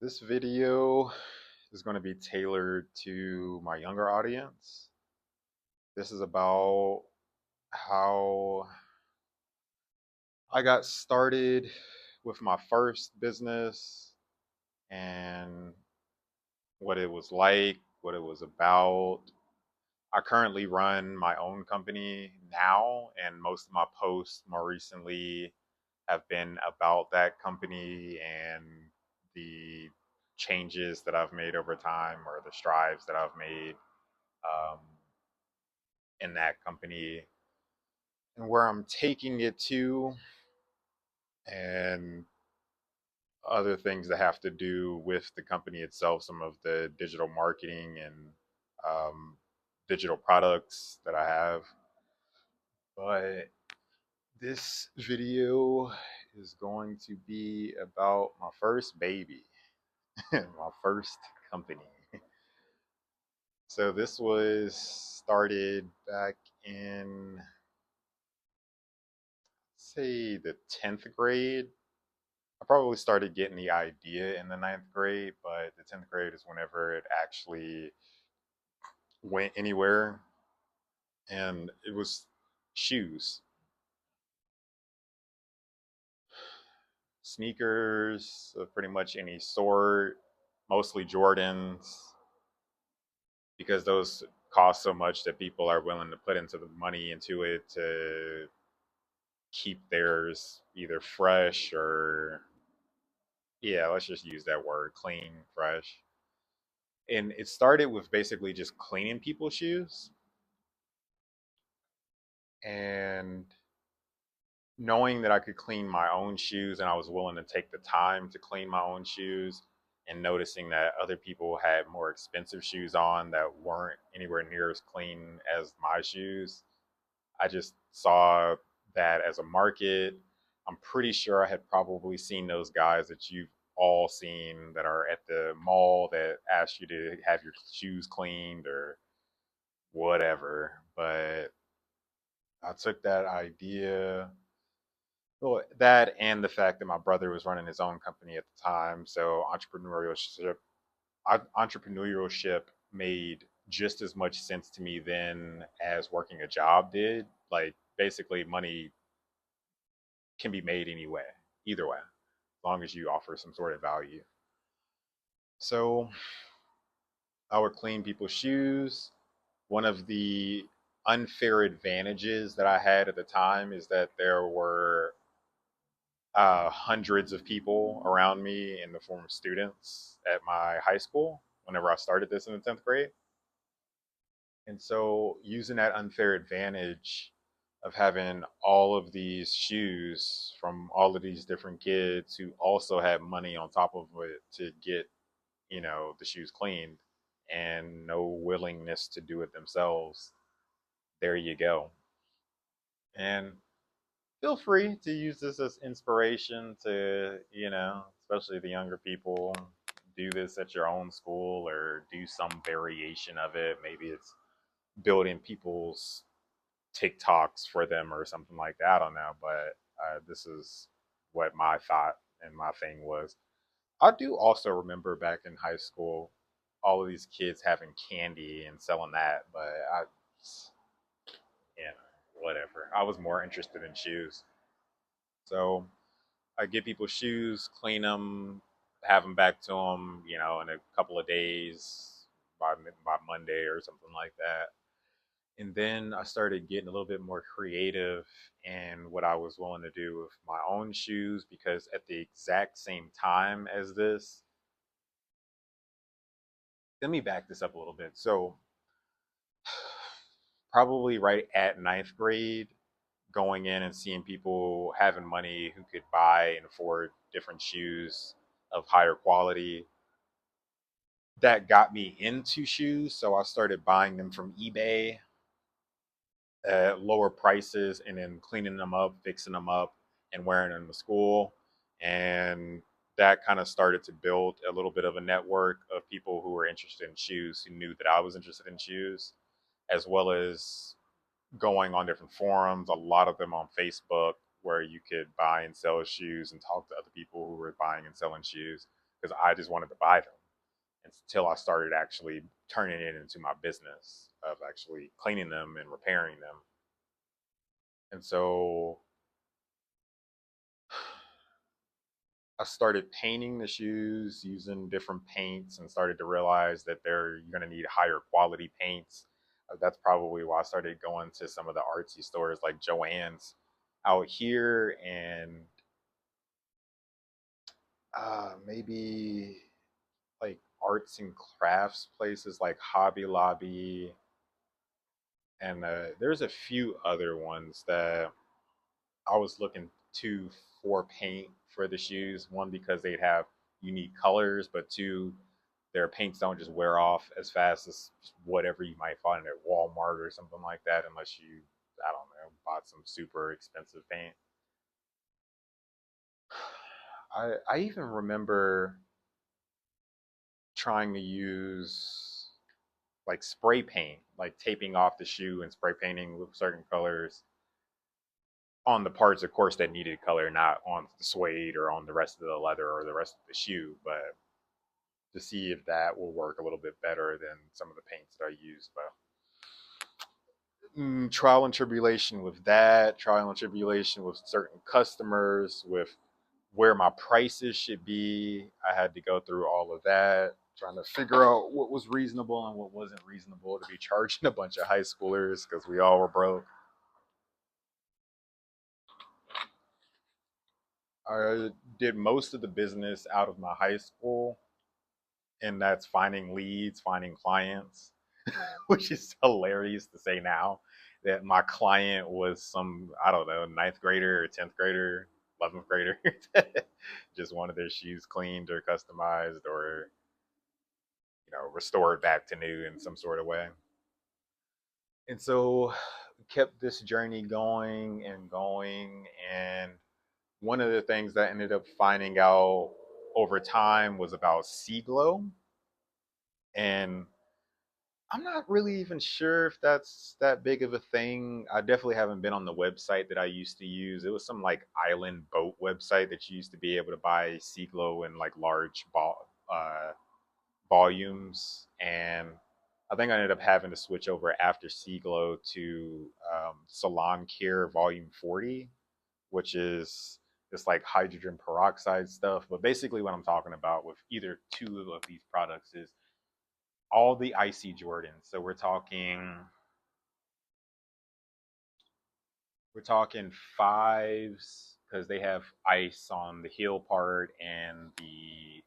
This video is going to be tailored to my younger audience. This is about how I got started with my first business and what it was like, what it was about. I currently run my own company now, and most of my posts more recently have been about that company and the changes that I've made over time or the strides that I've made um, in that company and where I'm taking it to, and other things that have to do with the company itself, some of the digital marketing and um, digital products that I have. But this video is going to be about my first baby, my first company. So this was started back in, say, the 10th grade. I probably started getting the idea in the ninth grade, but the 10th grade is whenever it actually went anywhere. And it was shoes, sneakers of pretty much any sort, mostly Jordans, because those cost so much that people are willing to put into the money into it to keep theirs either fresh or, yeah, let's just use that word, clean, fresh. And it started with basically just cleaning people's shoes and knowing that I could clean my own shoes and I was willing to take the time to clean my own shoes, and noticing that other people had more expensive shoes on that weren't anywhere near as clean as my shoes. I just saw that as a market. I'm pretty sure I had probably seen those guys that you've all seen that are at the mall that ask you to have your shoes cleaned or whatever. But I took that idea, well, that and the fact that my brother was running his own company at the time, so entrepreneurship made just as much sense to me then as working a job did. Like basically, money can be made anyway, either way, as long as you offer some sort of value. So I would clean people's shoes. One of the unfair advantages that I had at the time is that there were hundreds of people around me in the form of students at my high school whenever I started this in the 10th grade. And so, using that unfair advantage of having all of these shoes from all of these different kids who also had money on top of it to get, the shoes cleaned and no willingness to do it themselves, there you go. And feel free to use this as inspiration to, especially the younger people, do this at your own school or do some variation of it. Maybe it's building people's TikToks for them or something like that. I don't know, but this is what my thought and my thing was. I do also remember back in high school, all of these kids having candy and selling that, but yeah, whatever. I was more interested in shoes. So I give people shoes, clean them, have them back to them, in a couple of days by Monday or something like that. And then I started getting a little bit more creative in what I was willing to do with my own shoes, because at the exact same time as this, let me back this up a little bit. So probably right at ninth grade, going in and seeing people having money who could buy and afford different shoes of higher quality, that got me into shoes. So I started buying them from eBay at lower prices and then cleaning them up, fixing them up, and wearing them to school. And that kind of started to build a little bit of a network of people who were interested in shoes, who knew that I was interested in shoes, as well as going on different forums, a lot of them on Facebook, where you could buy and sell shoes and talk to other people who were buying and selling shoes. because I just wanted to buy them until I started actually turning it into my business of actually cleaning them and repairing them. And so I started painting the shoes using different paints and started to realize that you're going to need higher quality paints. That's probably why I started going to some of the artsy stores like Joann's out here, and maybe like arts and crafts places like Hobby Lobby. And there's a few other ones that I was looking to for paint for the shoes. One, because they'd have unique colors, but two, their paints don't just wear off as fast as whatever you might find at Walmart or something like that, unless you, I don't know, bought some super expensive paint. I even remember trying to use like spray paint, like taping off the shoe and spray painting with certain colors on the parts, of course, that needed color, not on the suede or on the rest of the leather or the rest of the shoe, but to see if that will work a little bit better than some of the paints that I used. But trial and tribulation with that, trial and tribulation with certain customers, with where my prices should be. I had to go through all of that, trying to figure out what was reasonable and what wasn't reasonable to be charging a bunch of high schoolers because we all were broke. I did most of the business out of my high school, and that's finding leads, finding clients, which is hilarious to say now that my client was some, I don't know, ninth grader or 10th grader, 11th grader, just wanted their shoes cleaned or customized or, restored back to new in some sort of way. And so kept this journey going and going. And one of the things that I ended up finding out over time was about sea glow. And I'm not really even sure if that's that big of a thing. I definitely haven't been on the website that I used to use. It was some like island boat website that you used to be able to buy sea glow in like large volumes. And I think I ended up having to switch over after sea glow to Salon Care Volume 40, which is this like hydrogen peroxide stuff. But basically, what I'm talking about with either two of these products is all the icy Jordans. So we're talking fives because they have ice on the heel part and the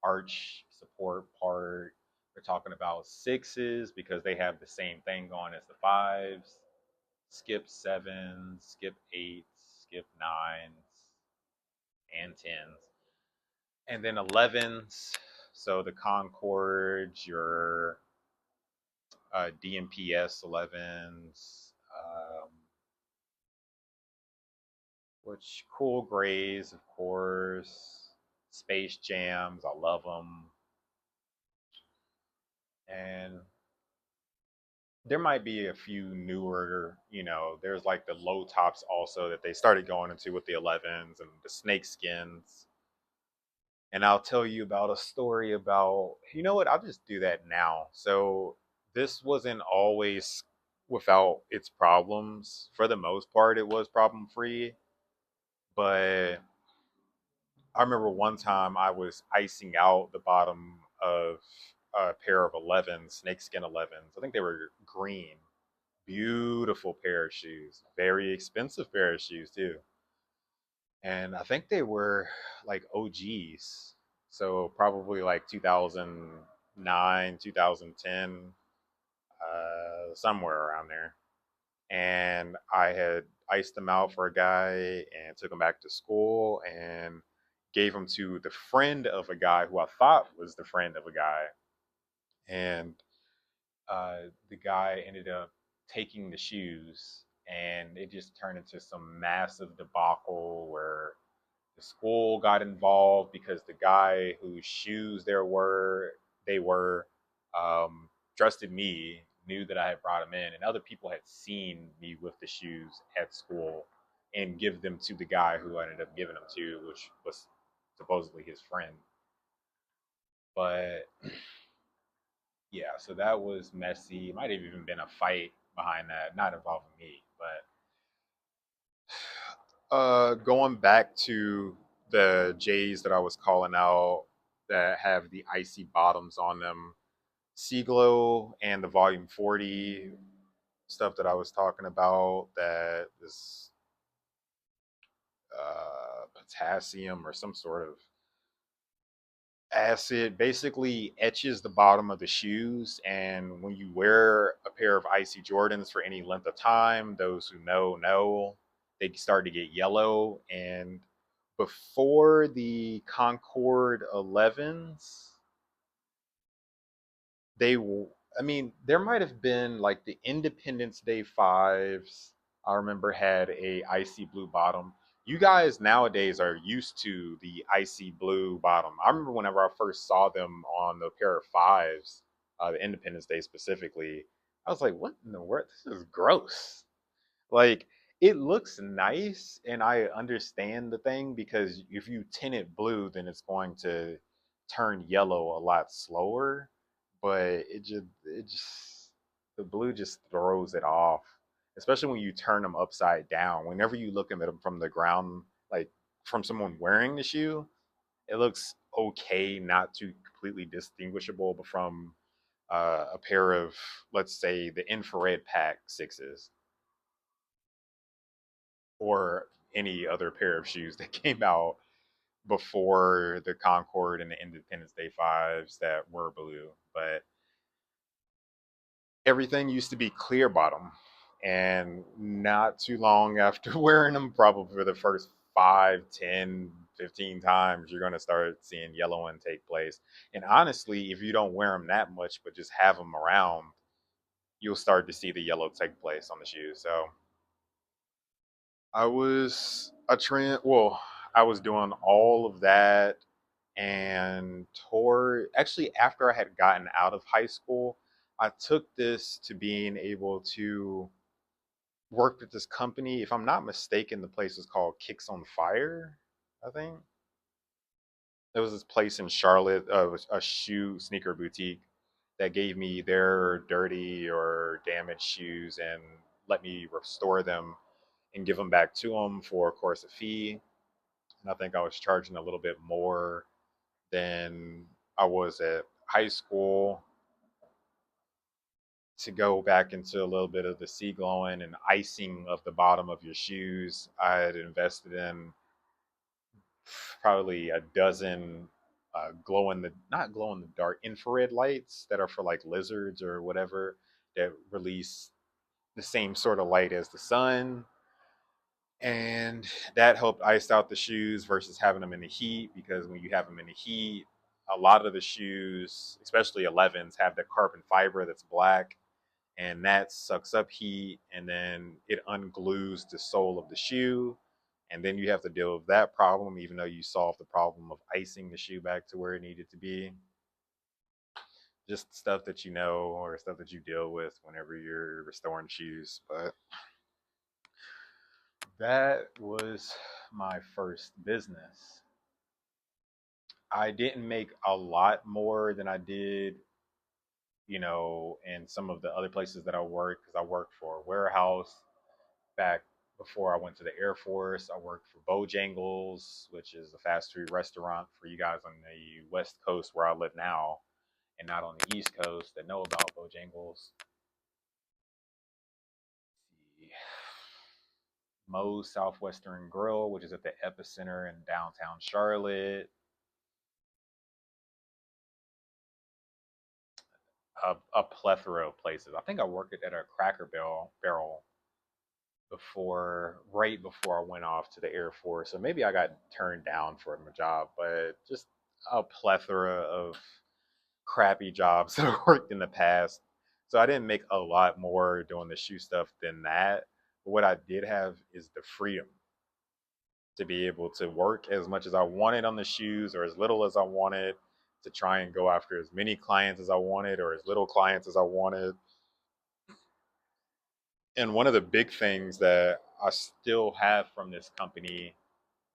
arch support part. We're talking about sixes because they have the same thing going as the fives. Skip sevens, skip eights, skip nines, and tens. And then 11s. So the Concords, your DMPS 11s, which cool grays, of course, Space Jams, I love them. And there might be a few newer, there's like the low tops also that they started going into with the 11s and the snake skins. And I'll tell you about a story about, you know what, I'll just do that now. So this wasn't always without its problems. For the most part, it was problem free. But I remember one time I was icing out the bottom of a pair of 11 snakeskin 11s. I think they were green. Beautiful pair of shoes. Very expensive pair of shoes too. And I think they were like OGs. So probably like 2009, 2010, somewhere around there. And I had iced them out for a guy and took them back to school and gave them to the friend of a guy who I thought was the friend of a guy. And the guy ended up taking the shoes, and it just turned into some massive debacle where the school got involved because the guy whose shoes they were trusted me, knew that I had brought them in, and other people had seen me with the shoes at school and give them to the guy who I ended up giving them to, which was supposedly his friend. But yeah, so that was messy. Might have even been a fight behind that, not involving me, but going back to the J's that I was calling out that have the icy bottoms on them, Seaglow and the Volume 40 stuff that I was talking about, that is potassium or some sort of acid, basically etches the bottom of the shoes. And when you wear a pair of icy Jordans for any length of time, those who know, they start to get yellow. And before the Concord 11s, they will, I mean, there might have been like the Independence Day fives. I remember had a icy blue bottom. You guys nowadays are used to the icy blue bottom. I remember whenever I first saw them on the pair of fives, the Independence Day specifically, I was like, "What in the world? This is gross." Like, it looks nice, and I understand the thing because if you tint it blue, then it's going to turn yellow a lot slower. But it just the blue just throws it off, especially when you turn them upside down. Whenever you look at them from the ground, like from someone wearing the shoe, it looks okay, not too completely distinguishable, but from a pair of, let's say, the infrared pack sixes or any other pair of shoes that came out before the Concord and the Independence Day fives that were blue. But everything used to be clear bottom. And not too long after wearing them, probably for the first 5, 10, 15 times, you're going to start seeing yellowing take place. And honestly, if you don't wear them that much, but just have them around, you'll start to see the yellow take place on the shoes. So I was a trend. Well, I was doing all of that and toward actually after I had gotten out of high school, I took this to being able to work with this company. If I'm not mistaken, the place is called Kicks on Fire, I think. There was this place in Charlotte, a shoe sneaker boutique that gave me their dirty or damaged shoes and let me restore them and give them back to them for, of course, a fee. And I think I was charging a little bit more than I was at high school to go back into a little bit of the sea glowing and icing of the bottom of your shoes. I had invested in probably a dozen glow in the not glow in the dark infrared lights that are for like lizards or whatever that release the same sort of light as the sun, and that helped ice out the shoes versus having them in the heat, because when you have them in the heat, a lot of the shoes, especially 11s, have the carbon fiber that's black, and that sucks up heat and then it unglues the sole of the shoe, and then you have to deal with that problem even though you solved the problem of icing the shoe back to where it needed to be. Just stuff that you know, or stuff that you deal with whenever you're restoring shoes. But that was my first business. I didn't make a lot more than I did, in some of the other places that I worked, because I worked for a warehouse back before I went to the Air Force. I worked for Bojangles, which is a fast food restaurant for you guys on the West Coast where I live now, and not on the East Coast that know about Bojangles. The Moe's Southwestern Grill, which is at the epicenter in downtown Charlotte. A plethora of places. I think I worked at a Barrel right before I went off to the Air Force. So maybe I got turned down for a job, but just a plethora of crappy jobs that I worked in the past. So I didn't make a lot more doing the shoe stuff than that. But what I did have is the freedom to be able to work as much as I wanted on the shoes or as little as I wanted, to try and go after as many clients as I wanted or as little clients as I wanted. And one of the big things that I still have from this company,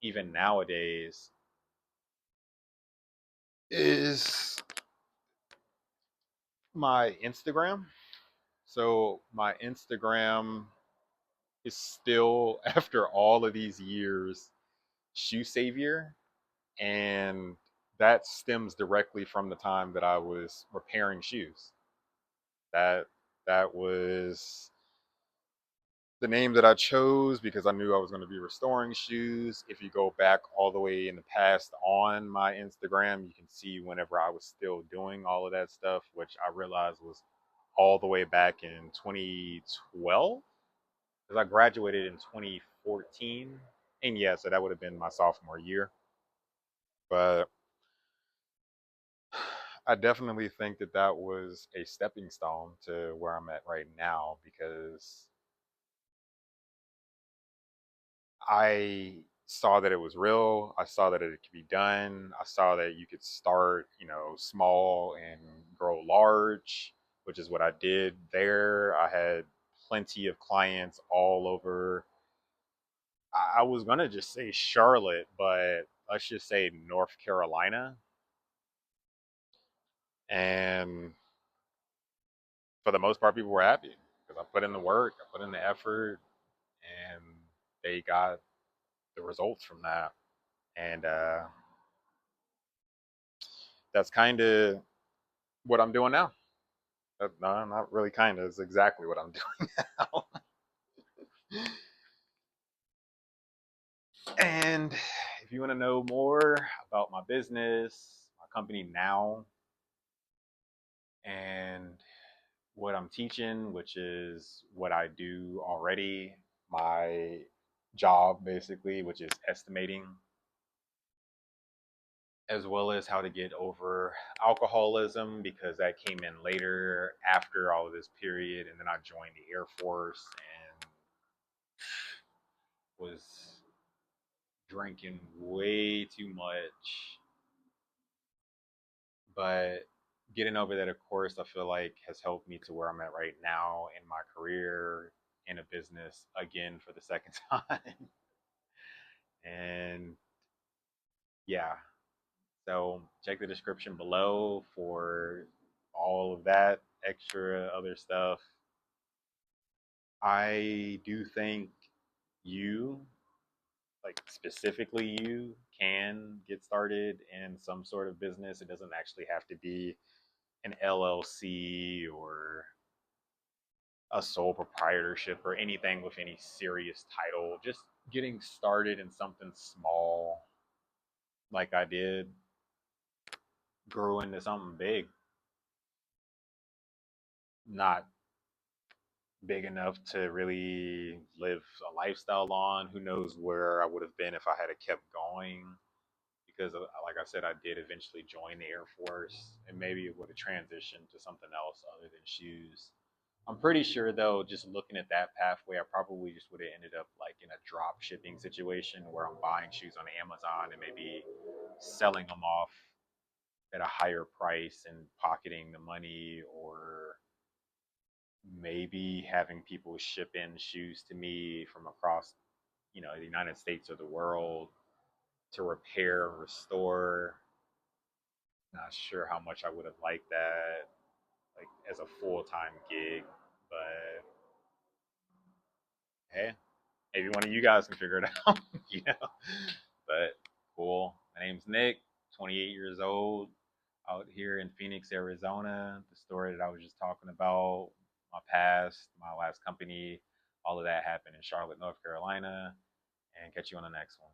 even nowadays, is my Instagram. So my Instagram is still, after all of these years, shoe savior, and that stems directly from the time that I was repairing shoes. That that was the name that I chose because I knew I was going to be restoring shoes. If you go back all the way in the past on my Instagram, you can see whenever I was still doing all of that stuff, which I realized was all the way back in 2012 because I graduated in 2014. And yeah, so that would have been my sophomore year. But I definitely think that that was a stepping stone to where I'm at right now because I saw that it was real. I saw that it could be done. I saw that you could start, small and grow large, which is what I did there. I had plenty of clients all over. I was going to just say Charlotte, but let's just say North Carolina. And for the most part, people were happy because I put in the work, I put in the effort, and they got the results from that. And that's kind of what I'm doing now. No, not really kind of. It's exactly what I'm doing now. And if you want to know more about my business, my company now, and what I'm teaching, which is what I do already, my job basically, which is estimating, as well as how to get over alcoholism because that came in later after all of this period. And then I joined the Air Force and was drinking way too much. But getting over that, of course, I feel like has helped me to where I'm at right now in my career, in a business again for the second time. And yeah, so check the description below for all of that extra other stuff. I do think you, like specifically you, can get started in some sort of business. It doesn't actually have to be an LLC or a sole proprietorship or anything with any serious title. Just getting started in something small, like I did, grew into something big. Not big enough to really live a lifestyle on. Who knows where I would have been if I had kept going? Because, like I said, I did eventually join the Air Force, and maybe it would have transitioned to something else other than shoes. I'm pretty sure, though, just looking at that pathway, I probably just would have ended up like in a drop shipping situation where I'm buying shoes on Amazon and maybe selling them off at a higher price and pocketing the money, or maybe having people ship in shoes to me from across, the United States or the world to repair and restore. Not sure how much I would have liked that, like as a full-time gig, but hey, maybe one of you guys can figure it out, you know. But cool. My name's Nick, 28 years old, out here in Phoenix, Arizona. The story that I was just talking about, my past, my last company, all of that happened in Charlotte, North Carolina. And catch you on the next one.